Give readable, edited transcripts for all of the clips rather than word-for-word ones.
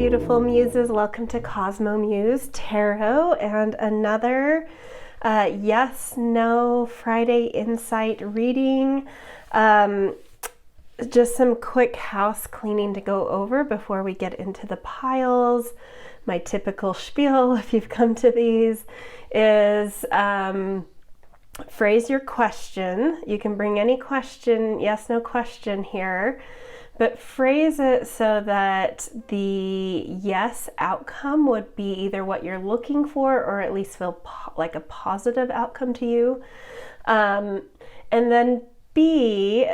beautiful muses. Welcome to CosmoMuse Tarot and another yes, no Friday insight reading. Just some quick house cleaning to go over before we get into the piles. My typical spiel, if you've come to these, is phrase your question. You can bring any question, yes, no question here, but phrase it so that the yes outcome would be either what you're looking for or at least feel like a positive outcome to you. And then B,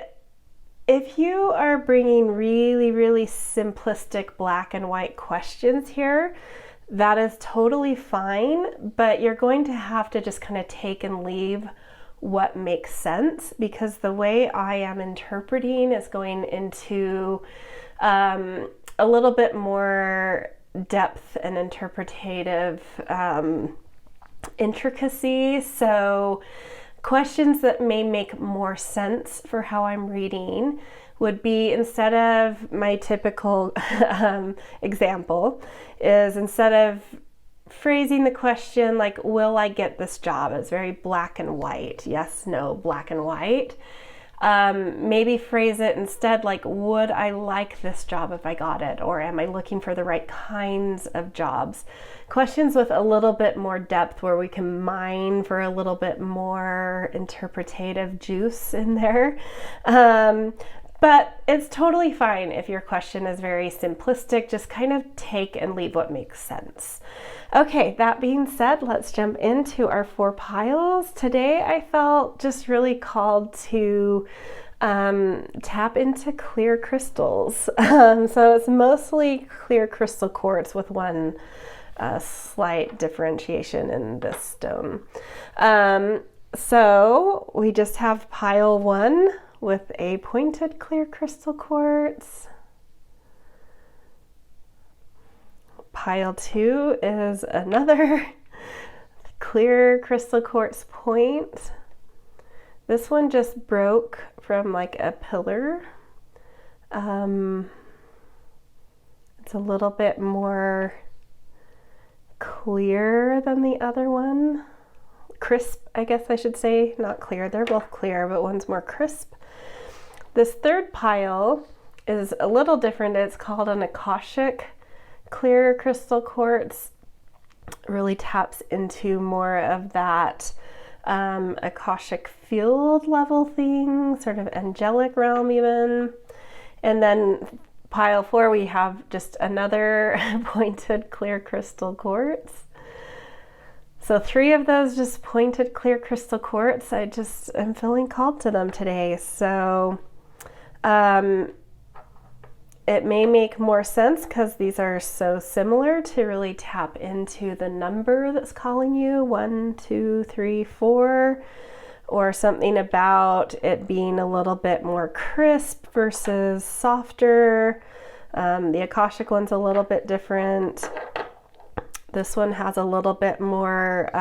if you are bringing really, really simplistic black and white questions here, that is totally fine, but you're going to have to just kind of take and leave what makes sense, because the way I am interpreting is going into a little bit more depth and interpretative intricacy. So questions that may make more sense for how I'm reading would be, instead of my typical example, is instead of phrasing the question like, will I get this job? It's very black and white. Yes, no, black and white. Maybe phrase it instead like, would I like this job if I got it? Or am I looking for the right kinds of jobs? Questions with a little bit more depth where we can mine for a little bit more interpretative juice in there. But it's totally fine if your question is very simplistic. Just kind of take and leave what makes sense. Okay, that being said, let's jump into our 4 piles. Today I felt just really called to tap into clear crystals. So it's mostly clear crystal quartz with one slight differentiation in this stone. So we just have pile 1 with a pointed clear crystal quartz. Pile 2 is another clear crystal quartz point. This one just broke from like a pillar. It's a little bit more clear than the other one. Crisp, I guess I should say, not clear. They're both clear, but one's more crisp. This third pile is a little different. It's called an Akashic clear crystal quartz. Really taps into more of that Akashic field level thing, sort of angelic realm even. And then pile 4, we have just another pointed clear crystal quartz. So 3 of those just pointed clear crystal quartz. I just am feeling called to them today. So it may make more sense because these are so similar to really tap into the number that's calling you, 1, 2, 3, 4, or something about it being a little bit more crisp versus softer. The Akashic one's a little bit different. This one has a little bit more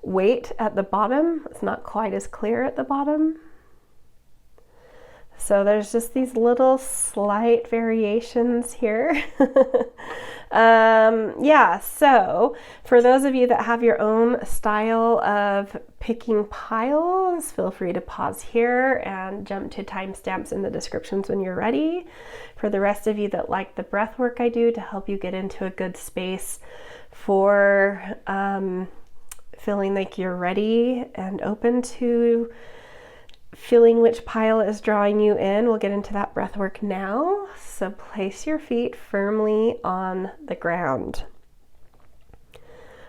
weight at the bottom. It's not quite as clear at the bottom. So there's just these little slight variations here. Yeah, so for those of you that have your own style of picking piles, feel free to pause here and jump to timestamps in the descriptions when you're ready. For the rest of you that like the breath work I do to help you get into a good space for feeling like you're ready and open to feeling which pile is drawing you in. We'll get into that breath work now. So place your feet firmly on the ground.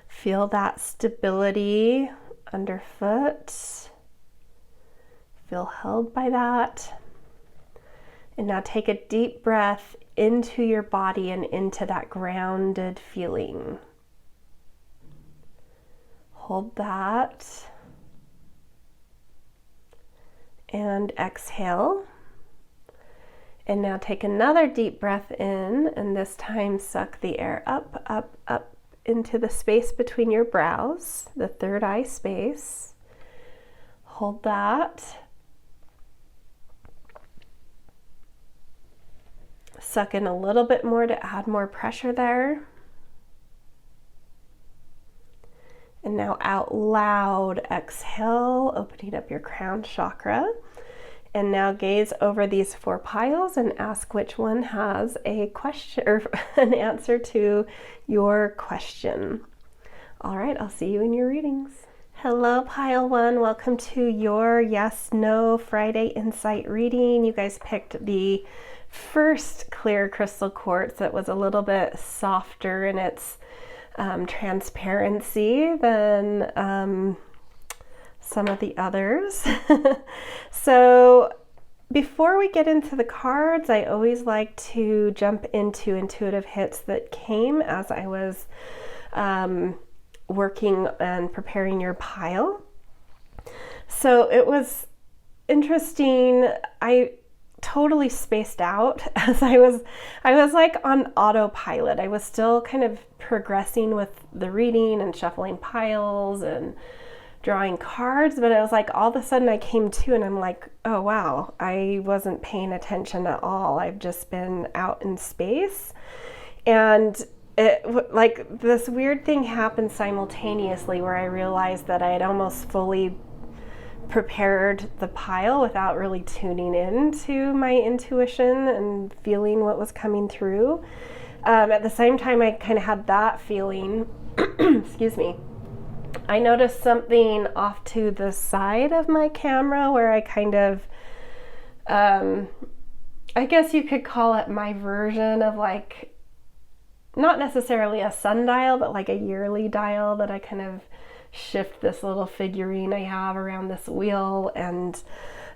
Feel that stability underfoot. Feel held by that. And now take a deep breath into your body and into that grounded feeling. Hold that. And exhale. And now take another deep breath in, and this time suck the air up, up, up into the space between your brows, the third eye space. Hold that. Suck in a little bit more to add more pressure there. And now out loud, exhale, opening up your crown chakra. And now gaze over these 4 piles and ask which one has a question or an answer to your question. All right, I'll see you in your readings. Hello, pile 1. Welcome to your Yes, No Friday Insight reading. You guys picked the first clear crystal quartz that was a little bit softer in its transparency than some of the others. So before we get into the cards, I always like to jump into intuitive hits that came as I was working and preparing your pile. So it was interesting. I totally spaced out as I was like on autopilot. I was still kind of progressing with the reading and shuffling piles and drawing cards, but it was like all of a sudden I came to and I'm like, oh wow, I wasn't paying attention at all. I've just been out in space. And it, like, this weird thing happened simultaneously where I realized that I had almost fully prepared the pile without really tuning in to my intuition and feeling what was coming through. At the same time, I kind of had that feeling, excuse me, I noticed something off to the side of my camera where I kind of, I guess you could call it my version of like, not necessarily a sundial, but like a yearly dial that I kind of shift this little figurine I have around this wheel and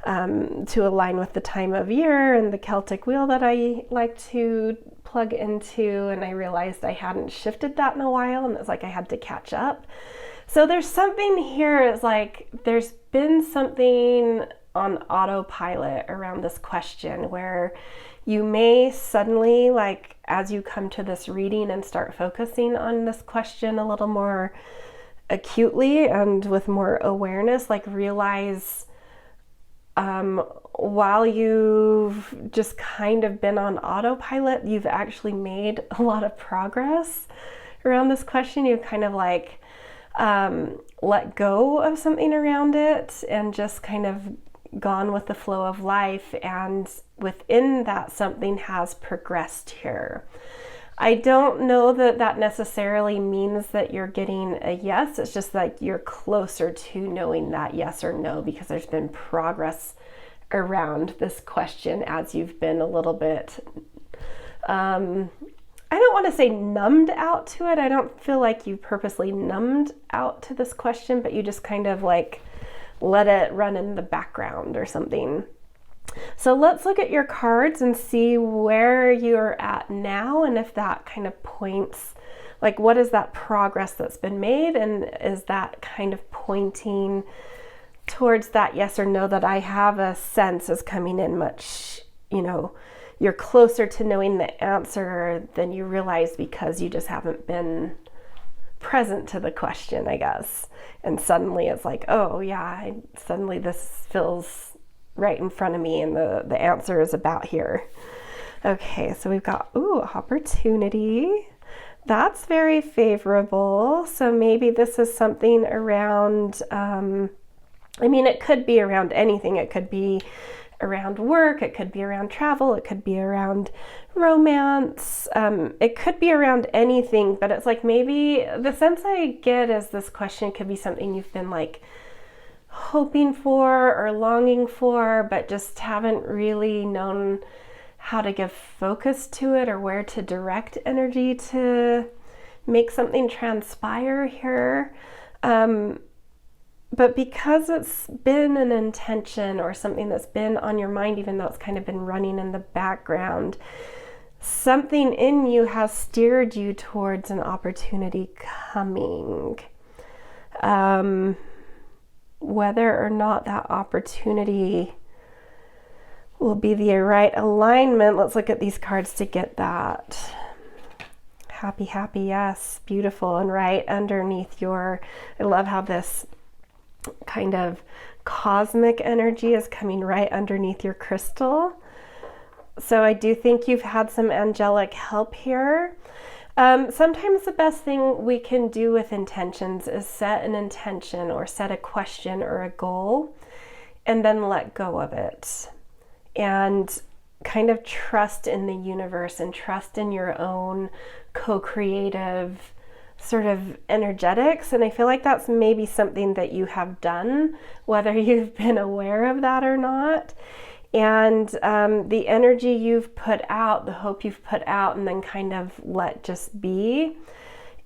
to align with the time of year and the Celtic wheel that I like to plug into. And I realized I hadn't shifted that in a while, and it's like I had to catch up. So there's something here, it's like there's been something on autopilot around this question where you may suddenly, like as you come to this reading and start focusing on this question a little more acutely and with more awareness, like realize while you've just kind of been on autopilot, you've actually made a lot of progress around this question. You've kind of like let go of something around it and just kind of gone with the flow of life, and within that something has progressed here. I don't know that that necessarily means that you're getting a yes. It's just like you're closer to knowing that yes or no, because there's been progress around this question as you've been a little bit I don't want to say numbed out to it. I don't feel like you purposely numbed out to this question, but you just kind of like let it run in the background or something. So let's look at your cards and see where you're at now, and if that kind of points, like what is that progress that's been made, and is that kind of pointing towards that yes or no that I have a sense is coming in much, you know, you're closer to knowing the answer than you realize because you just haven't been present to the question, I guess. And suddenly it's like, oh yeah, suddenly this feels right in front of me and the answer is about here. Okay, so we've got, opportunity. That's very favorable. So maybe this is something around, it could be around anything. It could be around work, it could be around travel, it could be around romance, it could be around anything, but it's like maybe the sense I get is this question could be something you've been like hoping for or longing for, but just haven't really known how to give focus to it or where to direct energy to make something transpire here. But because it's been an intention or something that's been on your mind, even though it's kind of been running in the background, something in you has steered you towards an opportunity coming. Whether or not that opportunity will be the right alignment, let's look at these cards to get that. Happy, happy, yes, beautiful. And right underneath I love how this kind of cosmic energy is coming right underneath your crystal. So I do think you've had some angelic help here. Sometimes the best thing we can do with intentions is set an intention or set a question or a goal and then let go of it and kind of trust in the universe and trust in your own co-creative sort of energetics. And I feel like that's maybe something that you have done, whether you've been aware of that or not. And the energy you've put out, the hope you've put out, and then kind of let just be,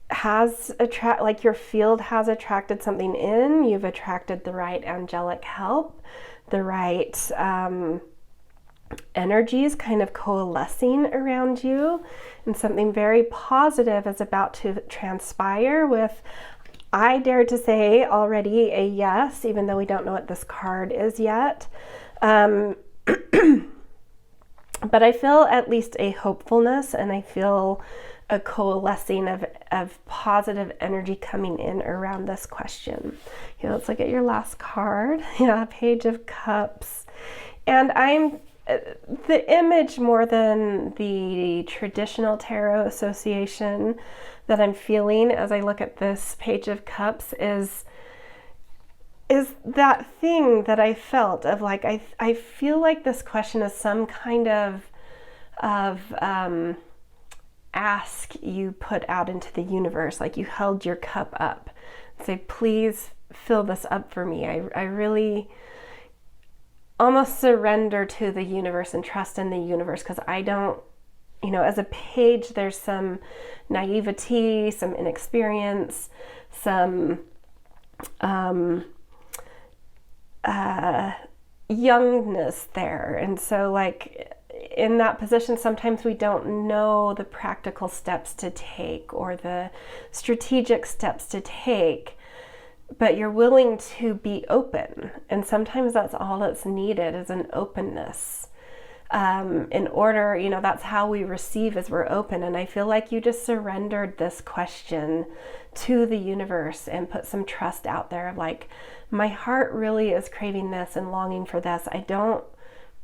has like your field has attracted something in. You've attracted the right angelic help, the right energies kind of coalescing around you, and something very positive is about to transpire with, I dare to say, already a yes, even though we don't know what this card is yet. But I feel at least a hopefulness, and I feel a coalescing of positive energy coming in around this question. Okay, let's look at your last card. Yeah, Page of Cups. And I'm the image more than the traditional tarot association that I'm feeling as I look at this Page of Cups is that thing that I felt of like, I feel like this question is some kind of ask you put out into the universe, like you held your cup up, say, please fill this up for me. I really almost surrender to the universe and trust in the universe, because I don't, as a page, there's some naivety, some inexperience, some youngness there. And so like in that position, sometimes we don't know the practical steps to take or the strategic steps to take, but you're willing to be open. And sometimes that's all that's needed, is an openness. In order, that's how we receive, as we're open. And I feel like you just surrendered this question to the universe and put some trust out there of like, my heart really is craving this and longing for this. I don't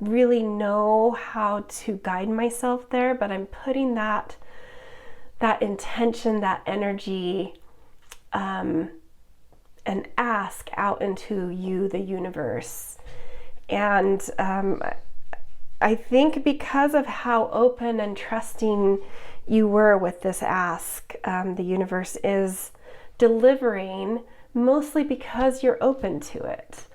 really know how to guide myself there, but I'm putting that intention, that energy, and ask out into you, the universe. And I think because of how open and trusting you were with this ask, the universe is delivering, mostly because you're open to it.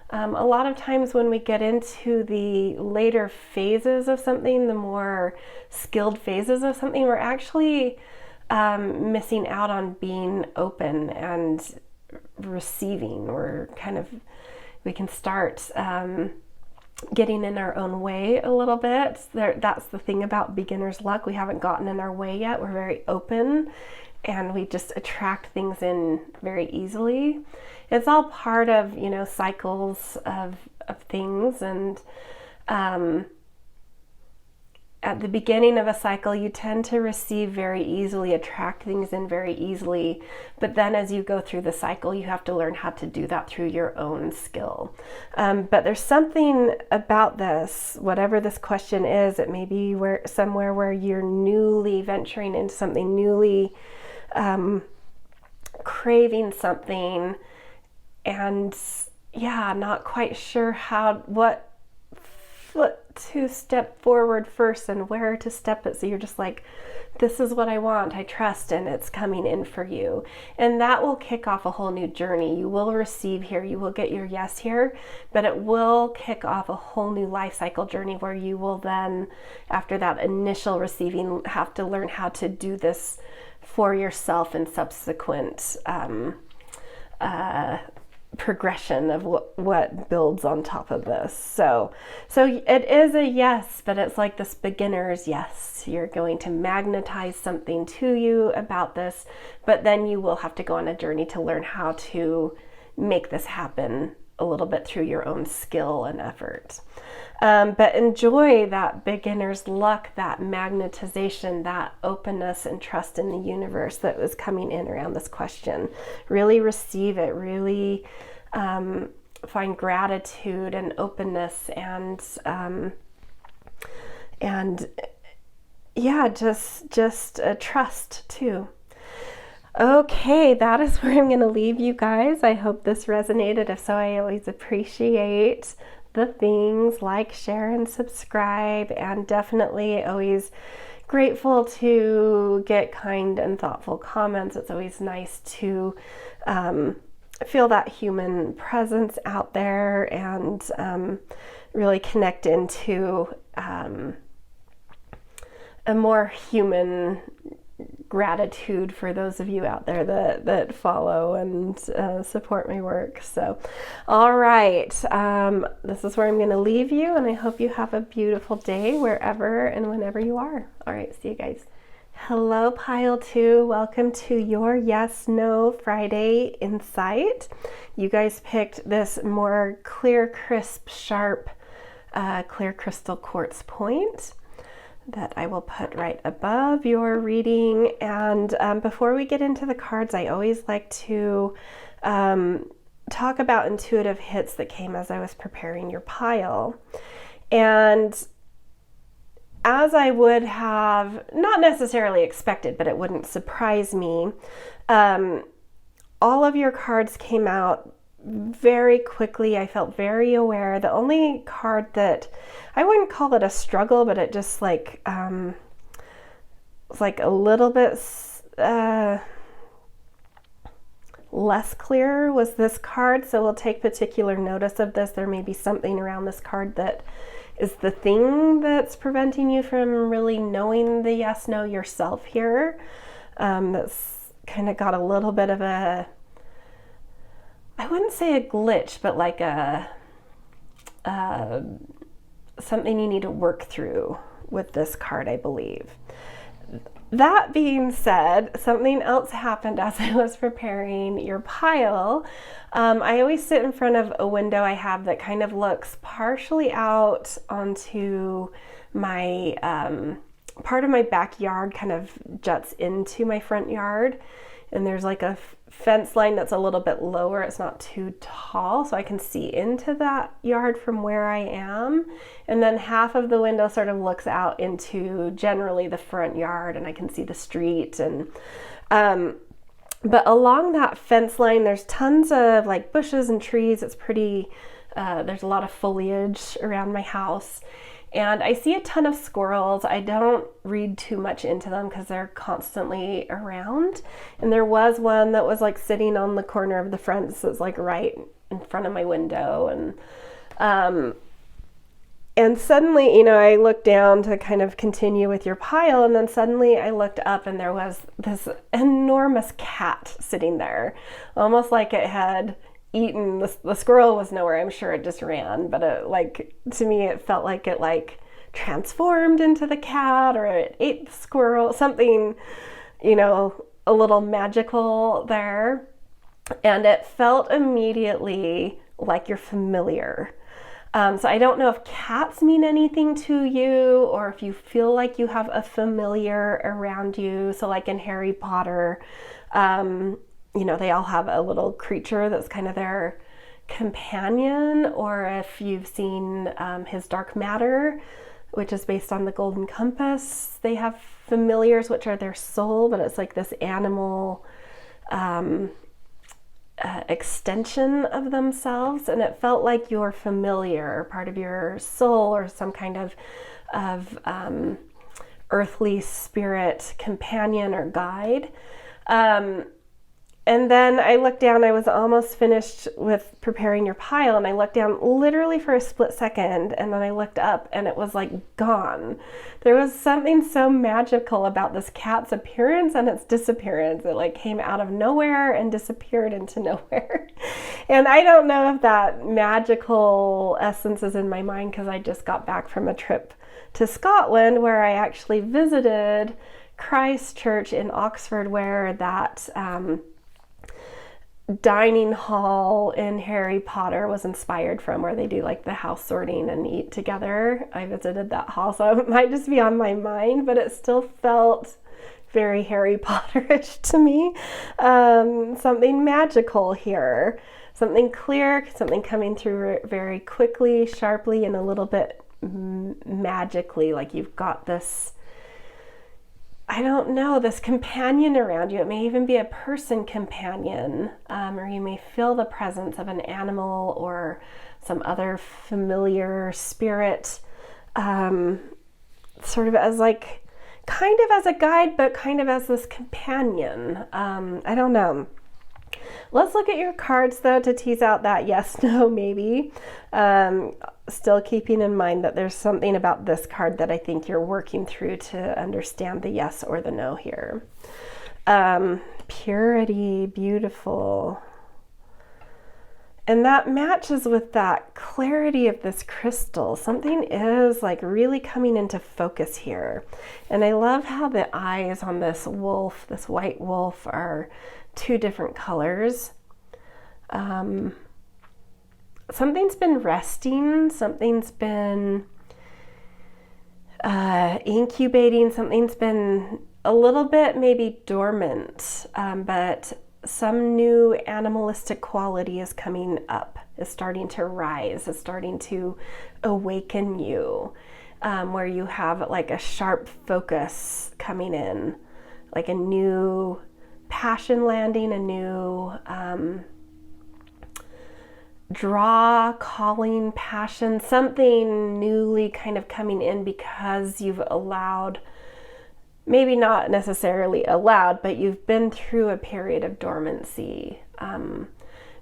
A lot of times when we get into the later phases of something, the more skilled phases of something, we're actually missing out on being open and receiving. We can start getting in our own way a little bit. That's the thing about beginner's luck. We haven't gotten in our way yet. We're very open and we just attract things in very easily. It's all part of, cycles of things. And at the beginning of a cycle, you tend to receive very easily, attract things in very easily. But then as you go through the cycle, you have to learn how to do that through your own skill. But there's something about this, whatever this question is, it may be somewhere where you're newly venturing into something, newly craving something, and not quite sure what foot to step forward first and where to step it. So you're just like, this is what I want, I trust, and it's coming in for you. And that will kick off a whole new journey. You will receive here, you will get your yes here, but it will kick off a whole new life cycle journey where you will then, after that initial receiving, have to learn how to do this for yourself in subsequent progression of what builds on top of this. So it is a yes, but it's like this beginner's yes. You're going to magnetize something to you about this, but then you will have to go on a journey to learn how to make this happen a little bit through your own skill and effort. But enjoy that beginner's luck, that magnetization, that openness and trust in the universe that was coming in around this question. Really receive it, really find gratitude and openness and and yeah, just a trust too. Okay, that is where I'm going to leave you guys. I hope this resonated. If so, I always appreciate the things like, share, and subscribe, and definitely always grateful to get kind and thoughtful comments. It's always nice to feel that human presence out there and really connect into a more human gratitude for those of you out there that follow and support my work. So, all right, this is where I'm going to leave you, and I hope you have a beautiful day wherever and whenever you are. All right, see you guys. Hello, Pile 2. Welcome to your Yes, No Friday Insight. You guys picked this more clear, crisp, sharp, clear crystal quartz point that I will put right above your reading. And before we get into the cards, I always like to talk about intuitive hits that came as I was preparing your pile. And as I would have not necessarily expected, but it wouldn't surprise me, all of your cards came out very quickly. I felt very aware. The only card that I wouldn't call it a struggle, but it just like was like a little bit less clear was this card. So we'll take particular notice of this. There may be something around this card that is the thing that's preventing you from really knowing the yes, no yourself here. That's kind of got a little bit of a, I wouldn't say a glitch, but like a something you need to work through with this card, I believe. That being said, something else happened as I was preparing your pile. I always sit in front of a window I have that kind of looks partially out onto my part of my backyard, kind of juts into my front yard. And there's like a fence line that's a little bit lower. It's not too tall, so I can see into that yard from where I am. And then half of the window sort of looks out into generally the front yard, and I can see the street. And but along that fence line, there's tons of like bushes and trees. It's pretty, there's a lot of foliage around my house. And I see a ton of squirrels. I don't read too much into them because they're constantly around. And there was one that was like sitting on the corner of the fence that's like right in front of my window. And suddenly, you know, I looked down to kind of continue with your pile, and then suddenly I looked up and there was this enormous cat sitting there, almost like it had eaten. The squirrel was nowhere. I'm sure it just ran, but it, like, to me it felt like it like transformed into the cat, or it ate the squirrel, something, you know, a little magical there. And it felt immediately like you're familiar. So I don't know if cats mean anything to you, or if you feel like you have a familiar around you. So like in Harry Potter, you know, they all have a little creature that's kind of their companion. Or if you've seen his Dark Matter, which is based on the Golden Compass, they have familiars, which are their soul, but it's like this animal extension of themselves. And it felt like your familiar, part of your soul, or some kind of earthly spirit companion or guide. And then I looked down, I was almost finished with preparing your pile, and I looked down literally for a split second, and then I looked up and it was like gone. There was something so magical about this cat's appearance and its disappearance. It like came out of nowhere and disappeared into nowhere. And I don't know if that magical essence is in my mind because I just got back from a trip to Scotland where I actually visited Christ Church in Oxford, where that dining hall in Harry Potter was inspired from, where they do like the house sorting and eat together. I visited that hall, so it might just be on my mind, but it still felt very Harry Potter-ish to me. Something magical here, something clear, something coming through very quickly, sharply, and a little bit magically, like you've got this, I don't know, this companion around you. It may even be a person companion, or you may feel the presence of an animal or some other familiar spirit, sort of as like, kind of as a guide, but kind of as this companion. I don't know. Let's look at your cards though to tease out that yes, no, maybe. Still keeping in mind that there's something about this card that I think you're working through to understand the yes or the no here. Purity, beautiful. And that matches with that clarity of this crystal. Something is like really coming into focus here. And I love how the eyes on this wolf, this white wolf, are two different colors. Something's been resting, something's been incubating, something's been a little bit maybe dormant, but some new animalistic quality is coming up, is starting to rise, is starting to awaken you, where you have like a sharp focus coming in, like a new passion landing, a new draw, calling, passion, something newly kind of coming in because you've allowed, maybe not necessarily allowed, but you've been through a period of dormancy,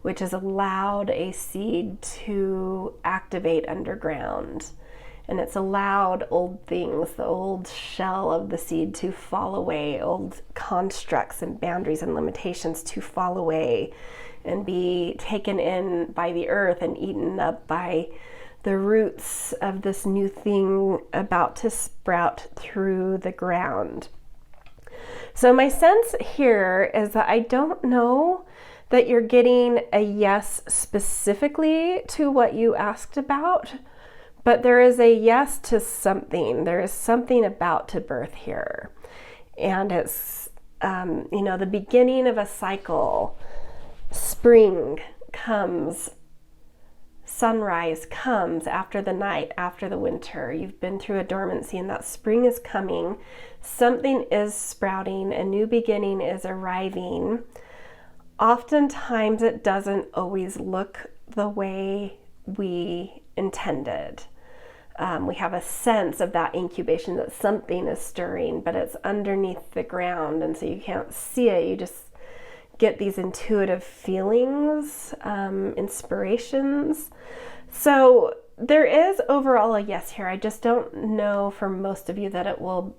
which has allowed a seed to activate underground. And it's allowed old things, the old shell of the seed, to fall away, old constructs and boundaries and limitations to fall away and be taken in by the earth and eaten up by the roots of this new thing about to sprout through the ground. So my sense here is that I don't know that you're getting a yes specifically to what you asked about, but there is a yes to something. There is something about to birth here. And it's, the beginning of a cycle. Spring comes, sunrise comes after the night, after the winter. You've been through a dormancy and that spring is coming. Something is sprouting, a new beginning is arriving. Oftentimes it doesn't always look the way we intended. We have a sense of that incubation, that something is stirring, but it's underneath the ground, and so you can't see it. You just get these intuitive feelings, inspirations. So there is overall a yes here. I just don't know for most of you that it will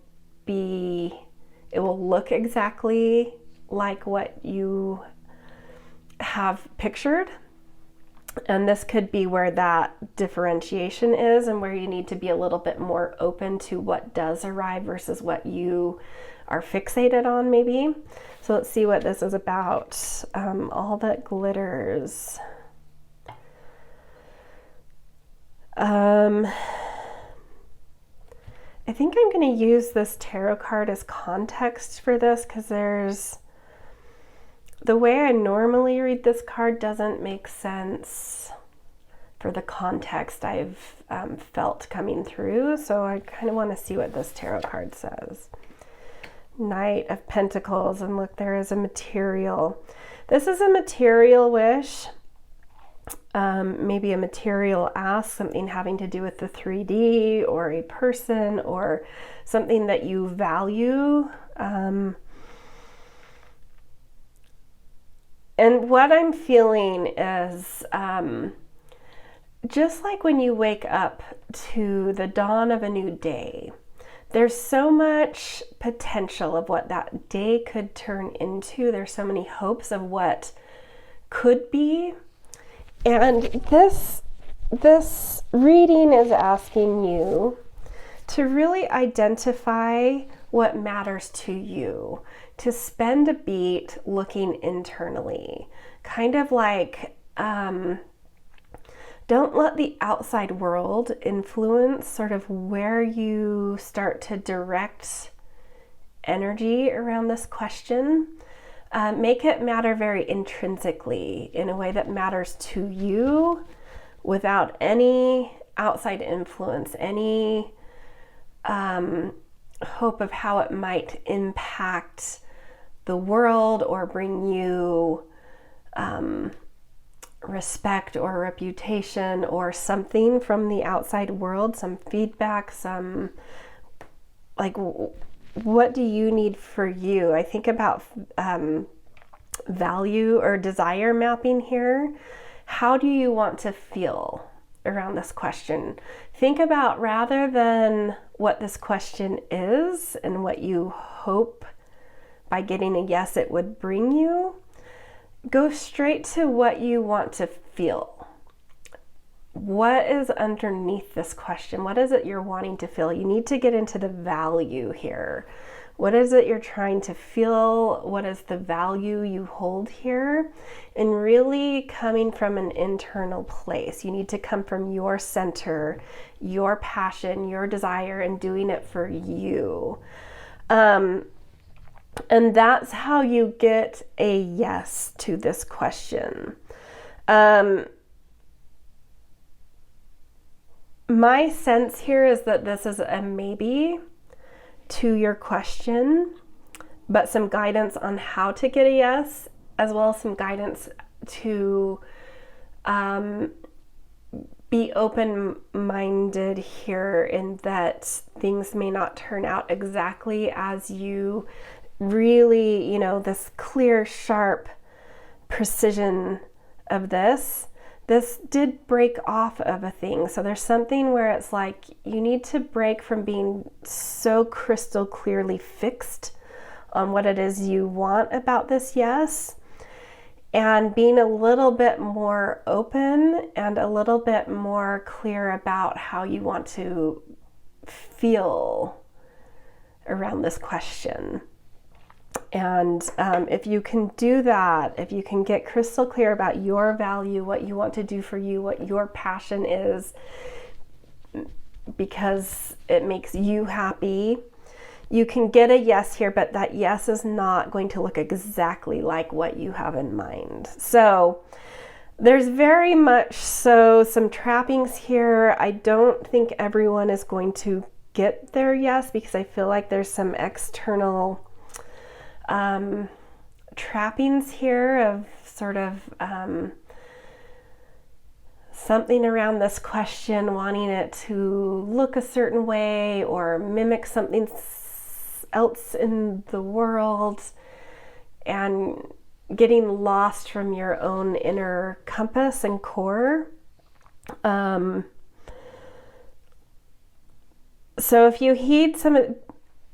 look exactly like what you have pictured. And this could be where that differentiation is, and where you need to be a little bit more open to what does arrive versus what you are fixated on, maybe. So let's see what this is about. All that glitters. I think I'm going to use this tarot card as context for this, because the way I normally read this card doesn't make sense for the context I've felt coming through. So I kind of want to see what this tarot card says. Knight of Pentacles, and look, there is a material. This is a material wish, maybe a material ask, something having to do with the 3D or a person or something that you value. And what I'm feeling is just like when you wake up to the dawn of a new day, there's so much potential of what that day could turn into. There's so many hopes of what could be. And this reading is asking you to really identify what matters to you, to spend a beat looking internally, kind of like don't let the outside world influence sort of where you start to direct energy around this question. Make it matter very intrinsically, in a way that matters to you, without any outside influence, any hope of how it might impact the world or bring you respect or reputation or something from the outside world, some feedback, some like, what do you need for you? I think about value or desire mapping here. How do you want to feel around this question? Think about, rather than what this question is and what you hope by getting a yes it would bring you, go straight to what you want to feel. What is underneath this question? What is it you're wanting to feel? You need to get into the value here. What is it you're trying to feel? What is the value you hold here? And really coming from an internal place. You need to come from your center, your passion, your desire, and doing it for you. And that's how you get a yes to this question. My sense here is that this is a maybe to your question, but some guidance on how to get a yes, as well as some guidance to be open-minded here, in that things may not turn out exactly as you really, this clear, sharp precision of this did break off of a thing. So there's something where it's like you need to break from being so crystal clearly fixed on what it is you want about this yes, and being a little bit more open and a little bit more clear about how you want to feel around this question. And if you can do that, if you can get crystal clear about your value, what you want to do for you, what your passion is, because it makes you happy, you can get a yes here, but that yes is not going to look exactly like what you have in mind. So there's very much so some trappings here. I don't think everyone is going to get their yes, because I feel like there's some external trappings here of sort of something around this question, wanting it to look a certain way or mimic something else in the world, and getting lost from your own inner compass and core. So if you heed some of,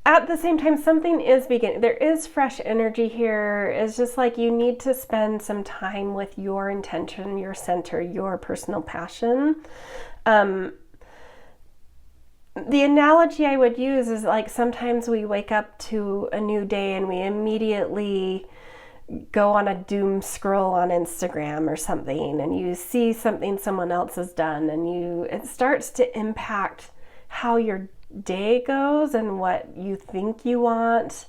at the same time, something is beginning. There is fresh energy here. It's just like you need to spend some time with your intention, your center, your personal passion. The analogy I would use is like sometimes we wake up to a new day and we immediately go on a doom scroll on Instagram or something, and you see something someone else has done, and it starts to impact how your day goes and what you think you want.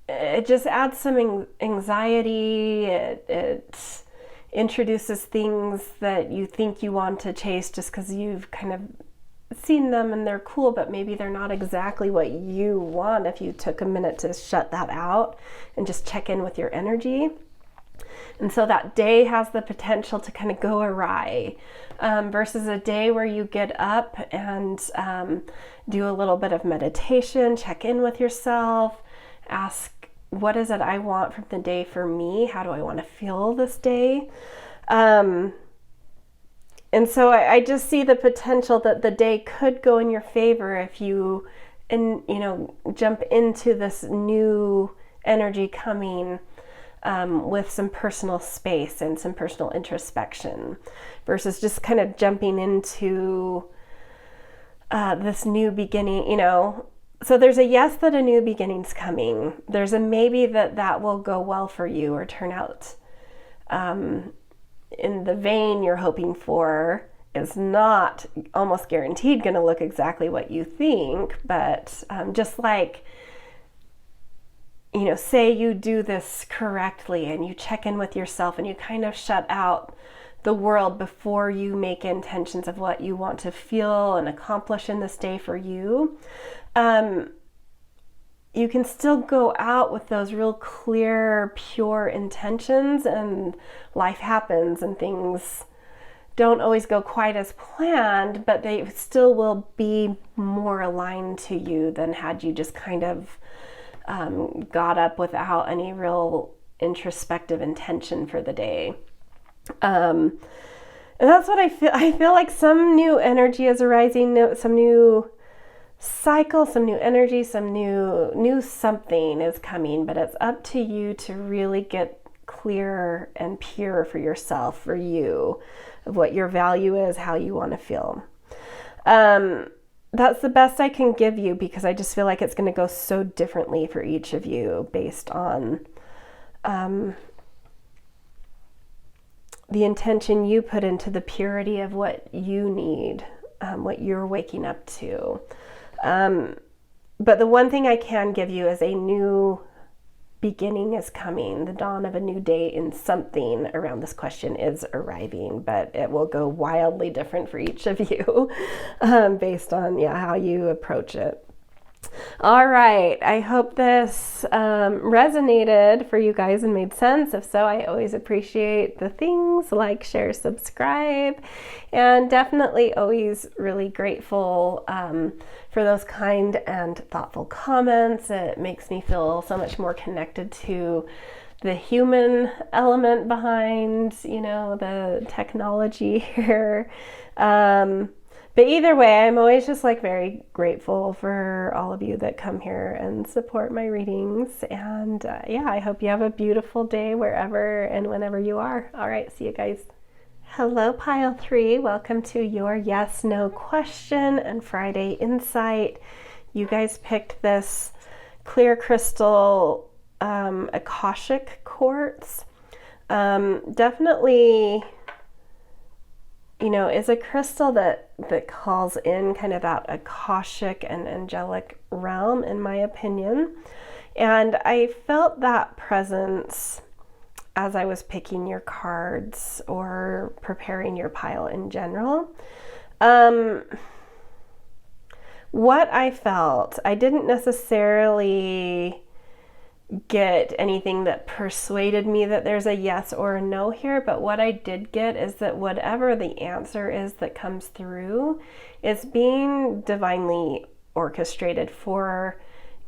It just adds some anxiety. It introduces things that you think you want to chase just because you've kind of seen them and they're cool, but maybe they're not exactly what you want if you took a minute to shut that out and just check in with your energy. And so that day has the potential to kind of go awry, versus a day where you get up and do a little bit of meditation, check in with yourself, ask, what is it I want from the day for me? How do I want to feel this day? And so I just see the potential that the day could go in your favor if you, jump into this new energy coming with some personal space and some personal introspection, versus just kind of jumping into this new beginning, So there's a yes that a new beginning's coming. There's a maybe that will go well for you or turn out in the vein you're hoping for. Is not almost guaranteed going to look exactly what you think, but just like, say you do this correctly and you check in with yourself and you kind of shut out the world before you make intentions of what you want to feel and accomplish in this day for you, you can still go out with those real clear, pure intentions, and life happens and things don't always go quite as planned, but they still will be more aligned to you than had you just kind of got up without any real introspective intention for the day. And that's what I feel. I feel like some new energy is arising, some new cycle, some new energy, some new something is coming, but it's up to you to really get clear and pure for yourself, for you, of what your value is, how you want to feel. That's the best I can give you, because I just feel like it's going to go so differently for each of you based on the intention you put into the purity of what you need, what you're waking up to. But the one thing I can give you is a new beginning is coming. The dawn of a new day in something around this question is arriving, but it will go wildly different for each of you based on how you approach it. All right, I hope this resonated for you guys and made sense. If so, I always appreciate the things like, share, subscribe, and definitely always really grateful for those kind and thoughtful comments. It makes me feel so much more connected to the human element behind, the technology here. But either way, I'm always just very grateful for all of you that come here and support my readings. And I hope you have a beautiful day wherever and whenever you are. All right, see you guys. Hello, Pile 3. Welcome to your yes, no question and Friday insight. You guys picked this clear crystal Akashic quartz. Definitely, is a crystal that calls in kind of that Akashic and angelic realm, in my opinion. And I felt that presence as I was picking your cards or preparing your pile in general. What I felt, I didn't necessarily get anything that persuaded me that there's a yes or a no here, but what I did get is that whatever the answer is that comes through is being divinely orchestrated for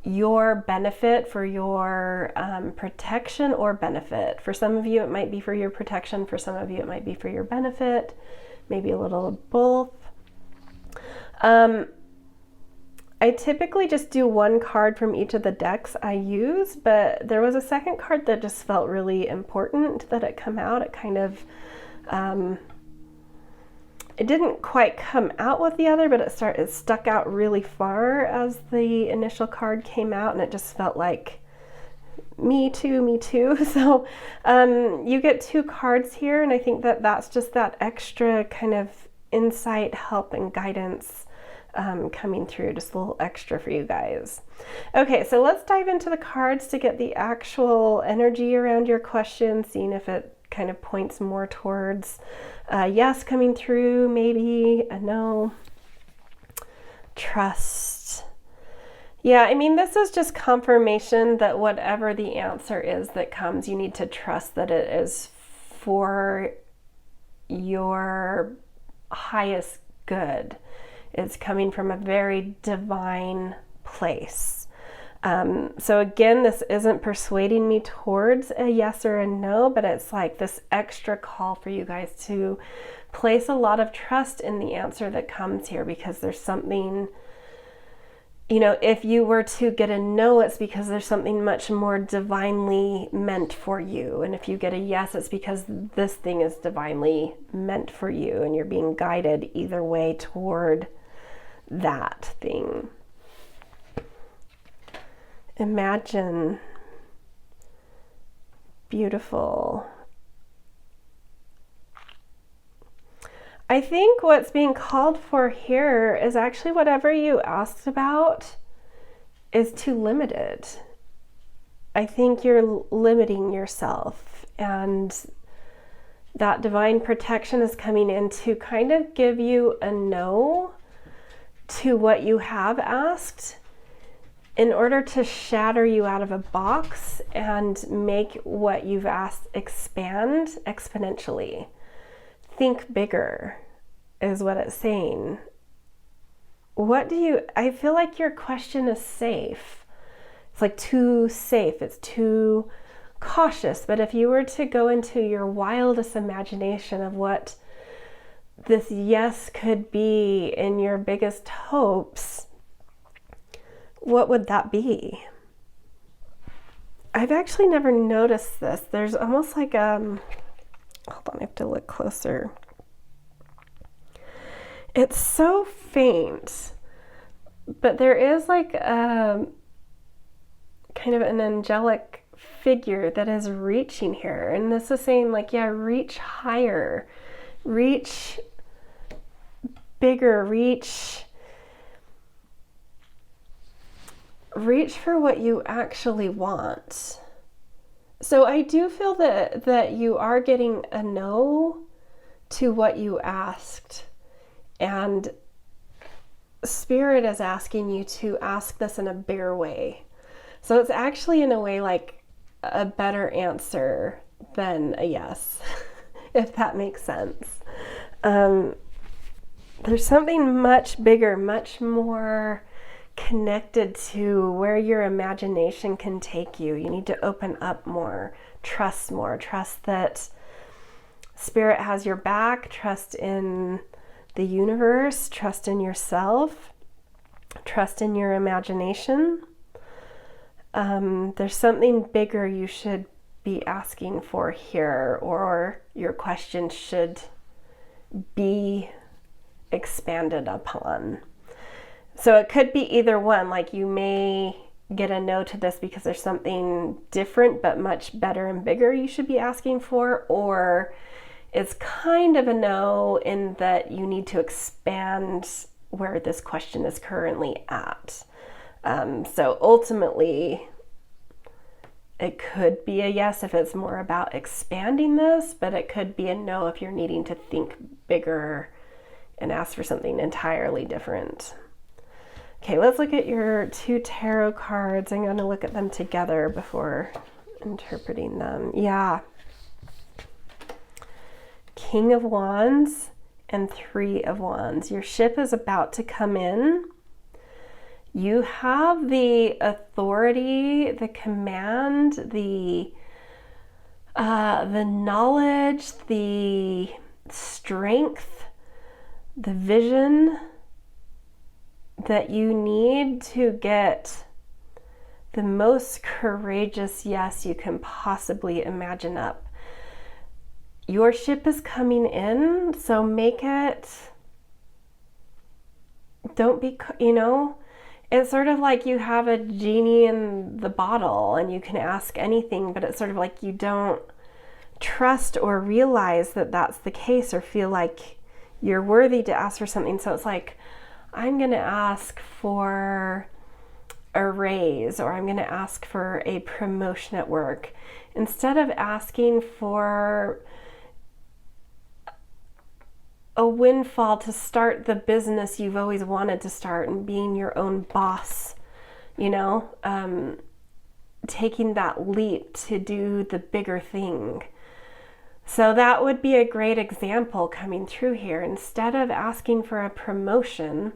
your benefit, for your protection or benefit. For some of you, it might be for your protection. For some of you, it might be for your benefit, maybe a little of both. I typically just do one card from each of the decks I use, but there was a second card that just felt really important that it come out. It kind of, it didn't quite come out with the other, but it stuck out really far as the initial card came out, and it just felt like, me too, me too. So you get two cards here, and I think that that's just that extra kind of insight, help, and guidance coming through, just a little extra for you guys. Okay, so let's dive into the cards to get the actual energy around your question, seeing if it kind of points more towards yes coming through, maybe a no. Trust. Yeah, I mean, this is just confirmation that whatever the answer is that comes, you need to trust that it is for your highest good. It's coming from a very divine place. So again, this isn't persuading me towards a yes or a no, but it's like this extra call for you guys to place a lot of trust in the answer that comes here, because there's something, if you were to get a no, it's because there's something much more divinely meant for you. And if you get a yes, it's because this thing is divinely meant for you, and you're being guided either way toward that thing. Imagine. Beautiful. I think what's being called for here is actually whatever you asked about is too limited. I think you're limiting yourself, and that divine protection is coming in to kind of give you a no to what you have asked in order to shatter you out of a box and make what you've asked expand exponentially. Think bigger is what it's saying. I feel like your question is safe. It's like too safe. It's too cautious. But if you were to go into your wildest imagination of what this yes could be in your biggest hopes, what would that be? I've actually never noticed this. There's almost like hold on, I have to look closer. It's so faint, but there is like kind of an angelic figure that is reaching here. And this is saying like, yeah, reach higher, reach bigger, reach for what you actually want. So I do feel that you are getting a no to what you asked. And Spirit is asking you to ask this in a bigger way. So it's actually in a way like a better answer than a yes, if that makes sense. There's something much bigger, much more connected to where your imagination can take you. You need to open up more, trust that Spirit has your back, trust in the universe, trust in yourself, trust in your imagination. There's something bigger you should be asking for here, or your question should be expanded upon. So it could be either one, like you may get a no to this because there's something different but much better and bigger you should be asking for, or it's kind of a no in that you need to expand where this question is currently at. So ultimately, it could be a yes if it's more about expanding this, but it could be a no if you're needing to think bigger and ask for something entirely different. Okay, let's look at your 2 tarot cards. I'm going to look at them together before interpreting them. Yeah. King of Wands and 3 of Wands. Your ship is about to come in. You have the authority, the command, the knowledge, the strength, the vision that you need to get the most courageous yes you can possibly imagine up. Your ship is coming in, so make it, don't be, it's sort of like you have a genie in the bottle and you can ask anything, but it's sort of like you don't trust or realize that that's the case or feel like you're worthy to ask for something. So it's like, I'm going to ask for a raise, or I'm going to ask for a promotion at work. Instead of asking for a windfall to start the business you've always wanted to start and being your own boss, taking that leap to do the bigger thing. So that would be a great example coming through here. Instead of asking for a promotion,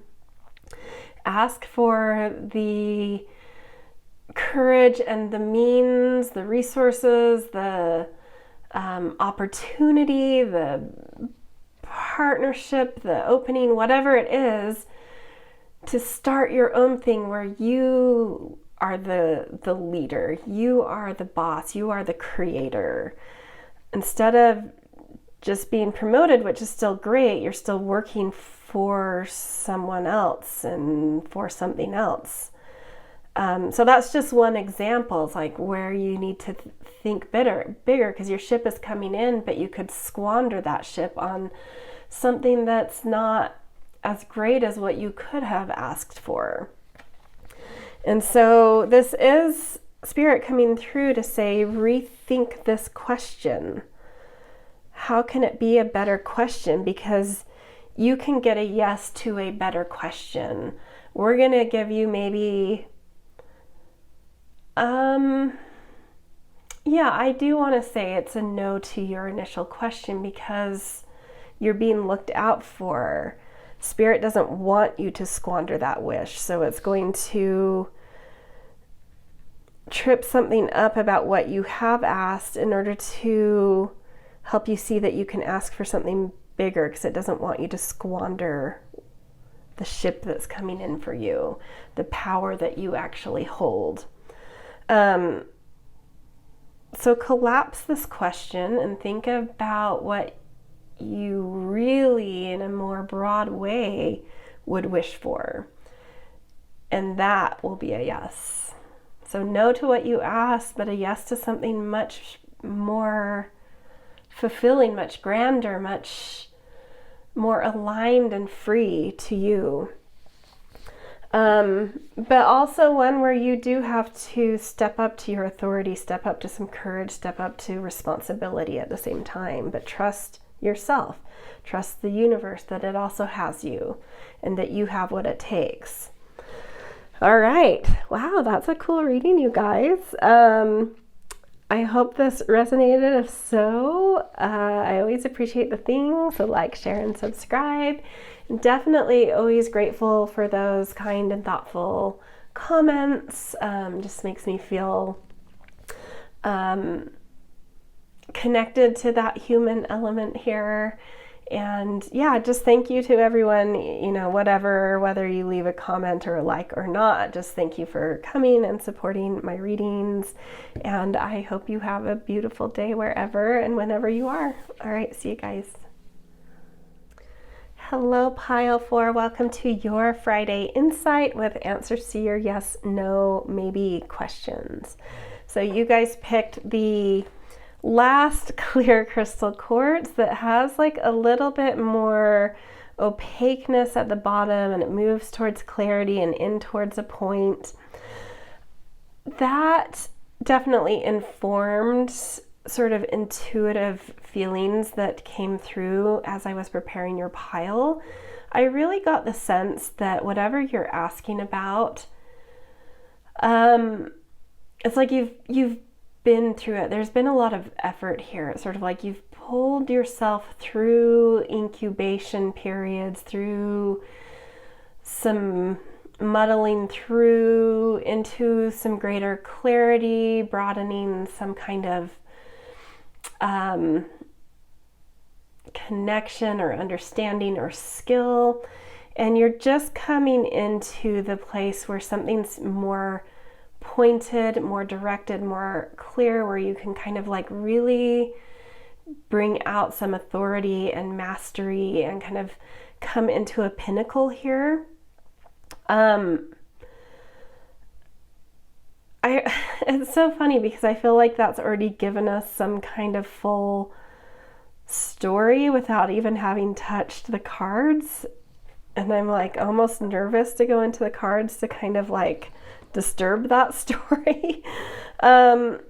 ask for the courage and the means, the resources, the opportunity, the partnership, the opening, whatever it is, to start your own thing where you are the leader, you are the boss, you are the creator. Instead of just being promoted, which is still great, you're still working for someone else and for something else. So that's just one example. It's like where you need to think bigger, because your ship is coming in, but you could squander that ship on something that's not as great as what you could have asked for. And so this is Spirit coming through to say, rethink this question. how can it be a better question? Because you can get a yes to a better question. We're going to give you maybe, yeah, I do want to say it's a no to your initial question because you're being looked out for. Spirit doesn't want you to squander that wish, so it's going to trip something up about what you have asked in order to help you see that you can ask for something bigger, because it doesn't want you to squander the ship that's coming in for you, the power that you actually hold. So collapse this question and think about what you really, in a more broad way, would wish for. And that will be a yes. So no to what you asked, but a yes to something much more fulfilling, much grander, much more aligned and free to you. But also one where you do have to step up to your authority, step up to some courage, step up to responsibility at the same time, but trust yourself, trust the universe that it also has you and that you have what it takes. All right. Wow, that's a cool reading, you guys. I hope this resonated. If so, I always appreciate the things, so like, share, and subscribe. Definitely always grateful for those kind and thoughtful comments. Just makes me feel connected to that human element here. And yeah, just thank you to everyone, whether you leave a comment or a like or not, just thank you for coming and supporting my readings. And I hope you have a beautiful day wherever and whenever you are. All right, see you guys. Hello, Pile 4. Welcome to your Friday Insight with answers to your yes, no, maybe questions. So you guys picked the last clear crystal quartz that has like a little bit more opaqueness at the bottom, and it moves towards clarity and in towards a point. That definitely informed sort of intuitive feelings that came through as I was preparing your pile. I really got the sense that whatever you're asking about, it's like you've been through it. There's been a lot of effort here. It's sort of like you've pulled yourself through incubation periods, through some muddling through into some greater clarity, broadening some kind of connection or understanding or skill. And you're just coming into the place where something's more pointed, more directed, more clear, where you can kind of like really bring out some authority and mastery and kind of come into a pinnacle here. It's so funny because I feel like that's already given us some kind of full story without even having touched the cards. And I'm like almost nervous to go into the cards to kind of like disturb that story. But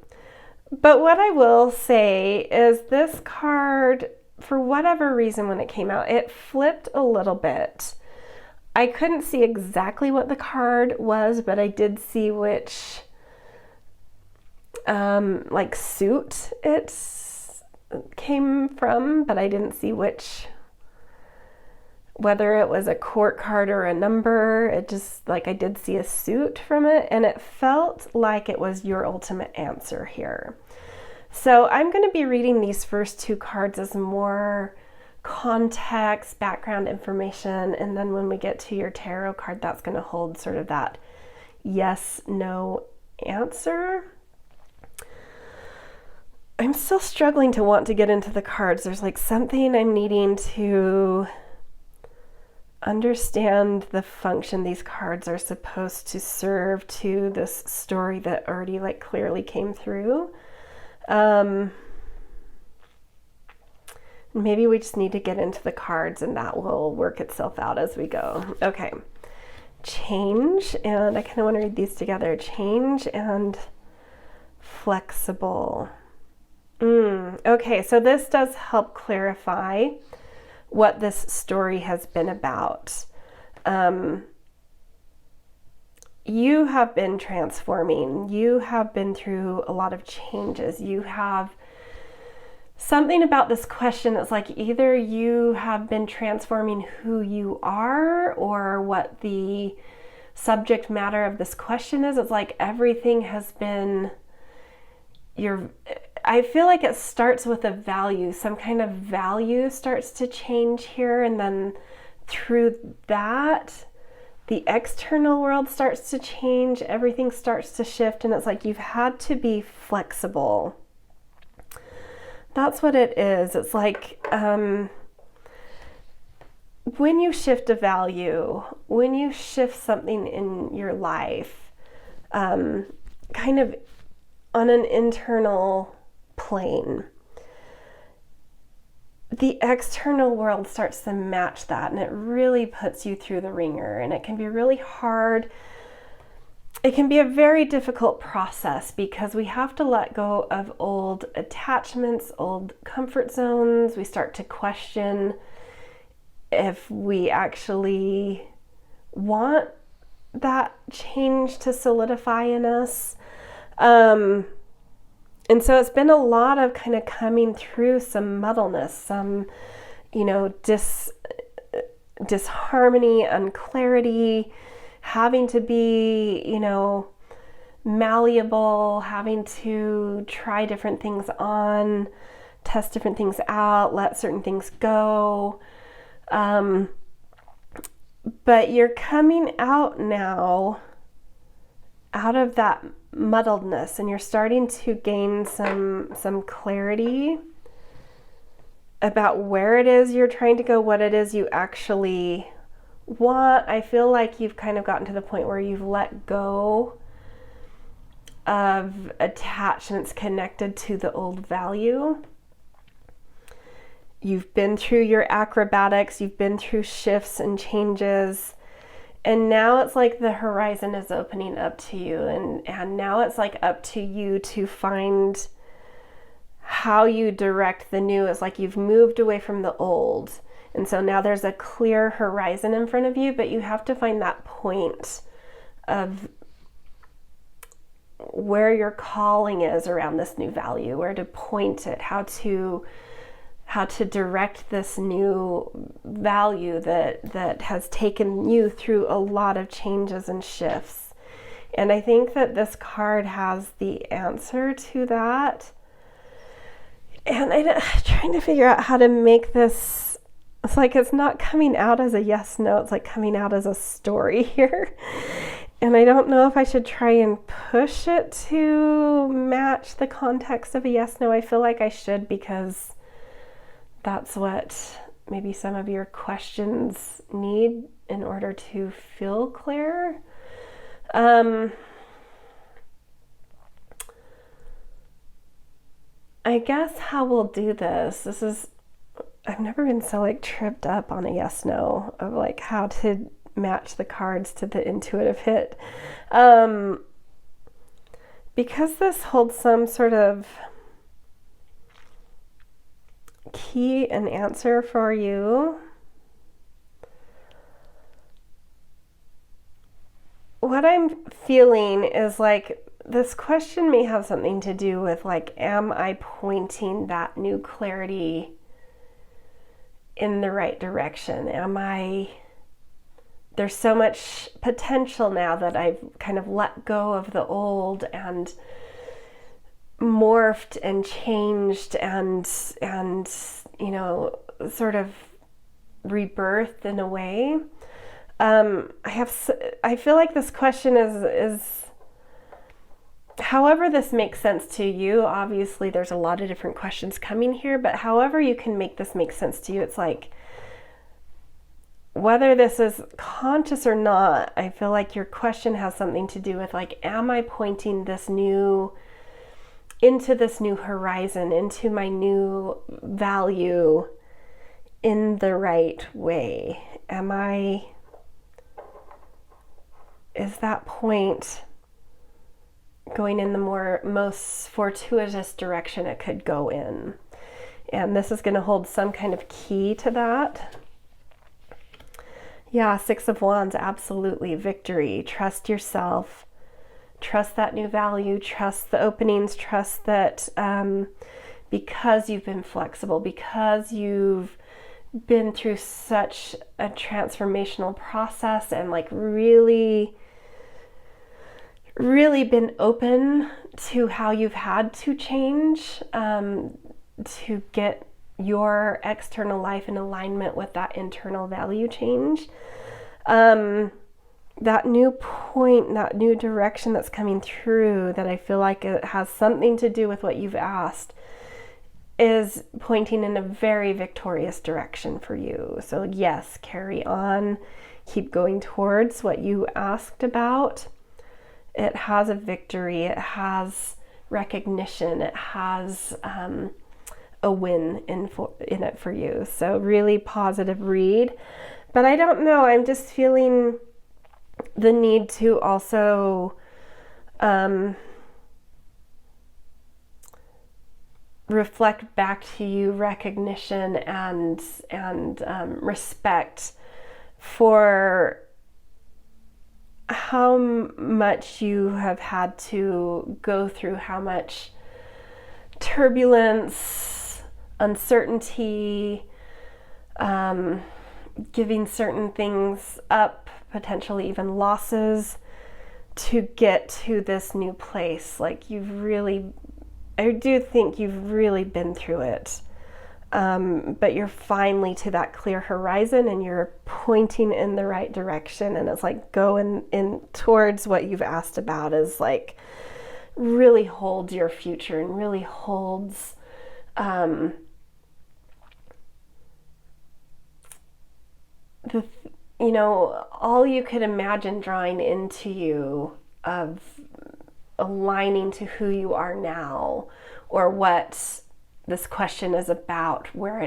what I will say is this card, for whatever reason when it came out, it flipped a little bit. I couldn't see exactly what the card was, but I did see which like suit it came from, but I didn't see whether it was a court card or a number. It just, like, I did see a suit from it, and it felt like it was your ultimate answer here. So I'm going to be reading these first two cards as more context, background information, and then when we get to your tarot card, that's going to hold sort of that yes, no answer. I'm still struggling to want to get into the cards. There's like something I'm needing to understand the function these cards are supposed to serve to this story that already like clearly came through. Maybe we just need to get into the cards and that will work itself out as we go. Okay. Change, and I kind of want to read these together. Change and flexible. Okay, so this does help clarify what this story has been about. You have been transforming. You have been through a lot of changes. You have something about this question that's like either you have been transforming who you are or what the subject matter of this question is. It's like everything has been I feel like it starts with a value. Some kind of value starts to change here, and then through that, the external world starts to change. Everything starts to shift, and it's like you've had to be flexible. That's what it is. It's like when you shift a value, when you shift something in your life, kind of on an internal plane, the external world starts to match that, and it really puts you through the ringer, and it can be really hard. It can be a very difficult process because we have to let go of old attachments, old comfort zones. We start to question if we actually want that change to solidify in us. And so it's been a lot of kind of coming through some muddleness, some, disharmony, unclarity, having to be, malleable, having to try different things on, test different things out, let certain things go. But you're coming out now out of that muddledness, and you're starting to gain some clarity about where it is you're trying to go, what it is you actually want. I feel like you've kind of gotten to the point where you've let go of attachments connected to the old value. You've been through your acrobatics, you've been through shifts and changes, and now it's like the horizon is opening up to you, and now it's like up to you to find how you direct the new. It's like you've moved away from the old, and so now there's a clear horizon in front of you, but you have to find that point of where your calling is around this new value, where to point it, how to direct this new value that has taken you through a lot of changes and shifts. And I think that this card has the answer to that. And I'm trying to figure out how to make this, it's like it's not coming out as a yes, no, it's like coming out as a story here. And I don't know if I should try and push it to match the context of a yes, no. I feel like I should, because that's what maybe some of your questions need in order to feel clear. I guess how we'll do this is, I've never been so like tripped up on a yes, no of like how to match the cards to the intuitive hit. Because this holds some sort of key and answer for you, what I'm feeling is like this question may have something to do with like, am I pointing that new clarity in the right direction? There's so much potential now that I've kind of let go of the old and morphed and changed and sort of rebirthed in a way. I feel like this question is however this makes sense to you. Obviously there's a lot of different questions coming here, but however you can make this make sense to you, it's like, whether this is conscious or not, I feel like your question has something to do with like, am I pointing into this new horizon, into my new value in the right way? Is that point going in the most fortuitous direction it could go in. And this is going to hold some kind of key to that. Yeah, Six of Wands, absolutely. Victory. Trust yourself. Trust that new value. Trust the openings. Trust that because you've been flexible, because you've been through such a transformational process and like really been open to how you've had to change to get your external life in alignment with that internal value change. That new point, that new direction that's coming through, that I feel like it has something to do with what you've asked, is pointing in a very victorious direction for you. So yes, carry on, keep going towards what you asked about. It has a victory, it has recognition, it has a win in it for you. So really positive read. But I don't know, I'm just feeling the need to also reflect back to you recognition and respect for how much you have had to go through, how much turbulence, uncertainty, giving certain things up, potentially even losses, to get to this new place. Like I do think you've really been through it. But you're finally to that clear horizon and you're pointing in the right direction, and it's like going in towards what you've asked about is like really holds your future and really holds all you could imagine drawing into you of aligning to who you are now, or what this question is about, where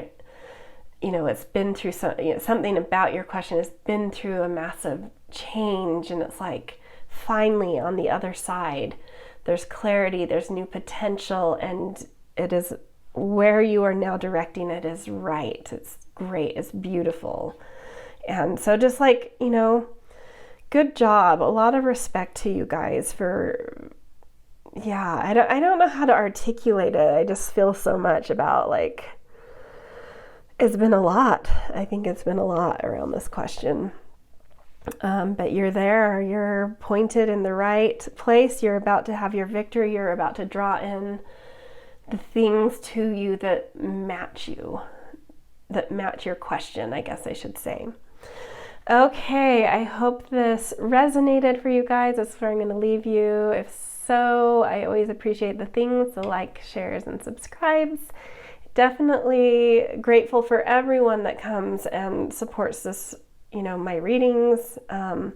it's been through something about your question has been through a massive change, and it's like finally on the other side there's clarity, there's new potential, and it is where you are now directing it is right. It's great, it's beautiful. And so just like, good job. A lot of respect to you guys for, I don't know how to articulate it. I just feel so much about like, it's been a lot. I think it's been a lot around this question. But you're there, you're pointed in the right place. You're about to have your victory. You're about to draw in the things to you that match your question, I guess I should say. Okay, I hope this resonated for you guys. That's where I'm going to leave you. If so, I always appreciate the things, the like, shares, and subscribes. Definitely grateful for everyone that comes and supports this, my readings, and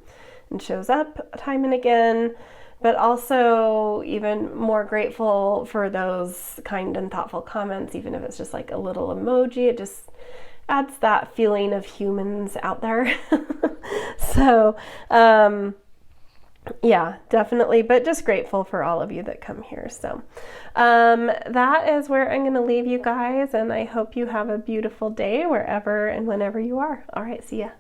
shows up time and again. But also even more grateful for those kind and thoughtful comments, even if it's just like a little emoji. It just adds that feeling of humans out there. So, definitely, but just grateful for all of you that come here. So, that is where I'm going to leave you guys, and I hope you have a beautiful day wherever and whenever you are. All right, see ya.